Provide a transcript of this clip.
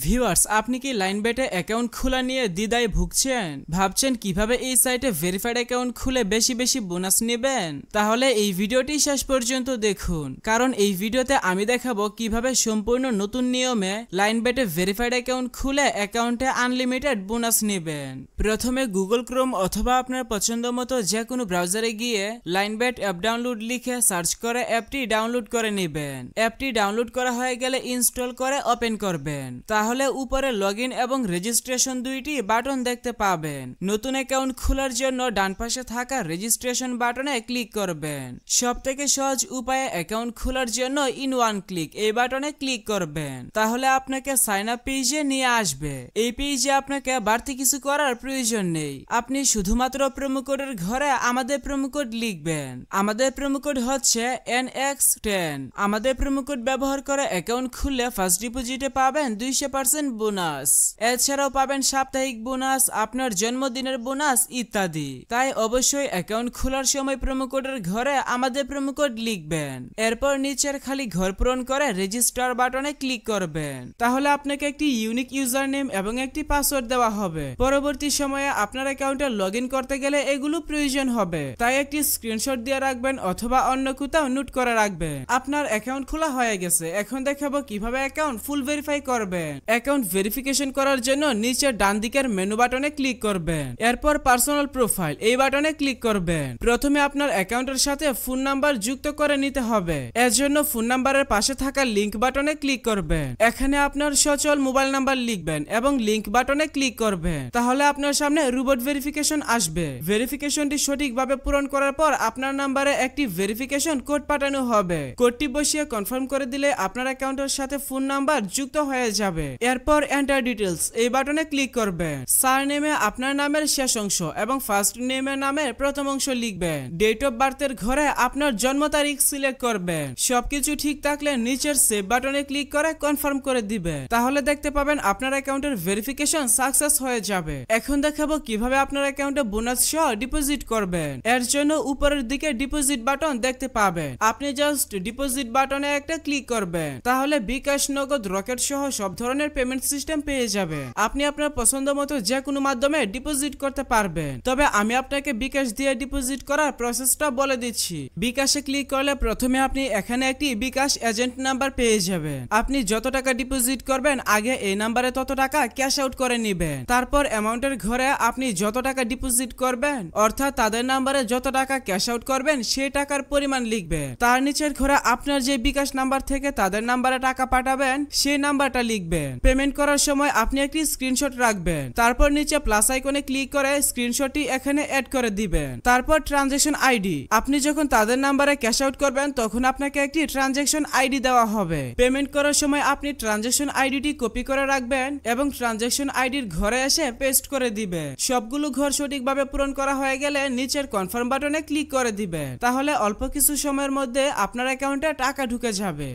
Viewers, আপনি কি লাইনবেটে account খোলা নিয়ে দ্বিধায় ভুগছেন? ভাবছেন কিভাবে এই সাইটে ভেরিফাইড অ্যাকাউন্ট খুলে বেশি বেশি বোনাস নেবেন? তাহলে এই ভিডিওটি শেষ পর্যন্ত দেখুন, কারণ এই ভিডিওতে আমি দেখাবো কিভাবে সম্পূর্ণ নতুন নিয়মে লাইনবেটে ভেরিফাইড অ্যাকাউন্ট খুলে অ্যাকাউন্টে আনলিমিটেড বোনাস নেবেন। প্রথমে গুগল ক্রোম অথবা আপনার পছন্দ মতো যে কোনো ব্রাউজারে গিয়ে লাইনবেট অ্যাপ ডাউনলোড লিখে সার্চ করে অ্যাপটি ডাউনলোড করে নেবেন। অ্যাপটি ডাউনলোড করা হয়ে গেলে ইনস্টল করে ওপেন করবেন। তাহলে উপরে লগইন এবং রেজিস্ট্রেশন দুইটি বাটন দেখতে পাবেন। নতুন অ্যাকাউন্ট খোলার জন্য ডান পাশে থাকা রেজিস্ট্রেশন বাটনে ক্লিক করবেন। সবথেকে সহজ উপায়ে অ্যাকাউন্ট খোলার জন্য ইন ওয়ান ক্লিক এই বাটনে ক্লিক করবেন। তাহলে আপনাকে সাইন আপ পেজে নিয়ে আসবে। এই পেজে আপনাকে বাড়তি কিছু করার প্রয়োজন নেই। আপনি শুধুমাত্র প্রোমো কোডের ঘরে আমাদের প্রোমো কোড লিখবেন। আমাদের প্রোমো কোড হচ্ছে NX10। আমাদের প্রোমো কোড ব্যবহার করে অ্যাকাউন্ট খুললে ফার্স্ট ডিপোজিটে পাবেন 200% বোনাস। এছাড়াও পাবেন সাপ্তাহিক বোনাস, আপনার জন্মদিনের বোনাস ইত্যাদি। তাই অবশ্যই অ্যাকাউন্ট খোলার সময় প্রোমো কোডের ঘরে আমাদের প্রোমো কোড লিখবেন। এরপর নিচের খালি ঘর পূরণ করে রেজিস্টার বাটনে ক্লিক করবেন। তাহলে আপনাকে একটি ইউনিক ইউজার নেম এবং একটি পাসওয়ার্ড দেওয়া হবে। পরবর্তী সময়ে আপনার অ্যাকাউন্টে লগইন করতে গেলে এগুলো প্রয়োজন হবে, তাই একটি স্ক্রিনশট দিয়ে রাখবেন অথবা অন্য কোথাও নোট করে রাখবেন। আপনার অ্যাকাউন্ট খোলা হয়ে গেছে। এখন দেখাবো কিভাবে অ্যাকাউন্ট ফুল ভেরিফাই করবেন। অ্যাকাউন্ট ভেরিফিকেশন করার জন্য নিচের ডান দিকের মেনু বাটনে ক্লিক করবেন। এরপর পার্সোনাল প্রোফাইল এই বাটনে ক্লিক করবেন। প্রথমে আপনার অ্যাকাউন্টের সাথে ফোন নাম্বার যুক্ত করে নিতে হবে। এর জন্য ফোন নাম্বারের পাশে থাকা লিংক বাটনে ক্লিক করবেন। এখানে আপনার সচল মোবাইল নাম্বার লিখবেন এবং লিংক বাটনে ক্লিক করবেন। তাহলে আপনার সামনে রোবট ভেরিফিকেশন আসবে। ভেরিফিকেশনটি সঠিকভাবে পূরণ করার পর আপনার নাম্বারে একটি ভেরিফিকেশন কোড পাঠানো হবে। কোডটি বসিয়ে কনফার্ম করে দিলে আপনার অ্যাকাউন্টের সাথে ফোন নাম্বার যুক্ত হয়ে যাবে। এরপর এন্টার ডিটেইলস এই বাটনে ক্লিক করবেন। সারনেমে আপনার নামের শেষ অংশ এবং ফার্স্ট নেমের নামের প্রথম অংশ লিখবেন। ডেট অফ বার্থের ঘরে আপনার জন্ম তারিখ সিলেক্ট করবেন। সবকিছু ঠিক থাকলে নিচের সেভ বাটনে ক্লিক করে কনফার্ম করে দিবেন। তাহলে দেখতে পাবেন আপনার অ্যাকাউন্টের ভেরিফিকেশন সাকসেস হয়ে যাবে। এখন দেখাবো কিভাবে আপনার অ্যাকাউন্টে বোনাস সহ ডিপোজিট করবেন। এর জন্য উপরের দিকে ডিপোজিট বাটন দেখতে পাবেন। আপনি জাস্ট ডিপোজিট বাটনে একটা ক্লিক করবেন। তাহলে বিকাশ, নগদ, রকেট সহ সব ধরনের পেমেন্ট সিস্টেম পেয়ে যাবেন। আপনি আপনার পছন্দ মতো যে কোনো মাধ্যমে ডিপোজিট করতে পারবেন। তবে আমি আপনাকে বিকাশ দিয়ে ডিপোজিট করার প্রসেসটা বলে দিচ্ছি। বিকাশে ক্লিক করলে প্রথমে আপনি এখানে একটি বিকাশ এজেন্ট নাম্বার পেয়ে যাবেন। আপনি যত টাকা ডিপোজিট করবেন আগে এই নাম্বারে তত টাকা ক্যাশ আউট করে নেবেন। তারপর অ্যামাউন্টের ঘরে আপনি যত টাকা ডিপোজিট করবেন অর্থাৎ তাদের নাম্বারে যত টাকা ক্যাশ আউট করবেন সেই টাকার পরিমাণ লিখবেন। তার নিচের ঘরে আপনার যে বিকাশ নাম্বার থেকে তাদের নাম্বারে টাকা পাঠাবেন সেই নাম্বারটা লিখবেন। পেমেন্ট করার সময় আপনি একটি স্ক্রিনশট রাখবেন। তারপর নিচে প্লাস আইকনে ক্লিক করে স্ক্রিনশটটি এখানে অ্যাড করে দিবেন। তারপর ট্রানজাকশন আইডি, আপনি যখন তাদের নাম্বারে ক্যাশ আউট করবেন তখন আপনাকে একটি ট্রানজাকশন আইডি দেওয়া হবে। পেমেন্ট করার সময় আপনি ট্রানজাকশন আইডিটি কপি করে রাখবেন এবং ট্রানজাকশন আইডির ঘরে এসে পেস্ট করে দিবেন। সবগুলো ঘর সঠিকভাবে পূরণ করা হয়ে গেলে নিচের কনফার্ম বাটনে ক্লিক করে দিবেন। তাহলে অল্প কিছু সময়ের মধ্যে আপনার অ্যাকাউন্টে টাকা ঢুকে যাবে।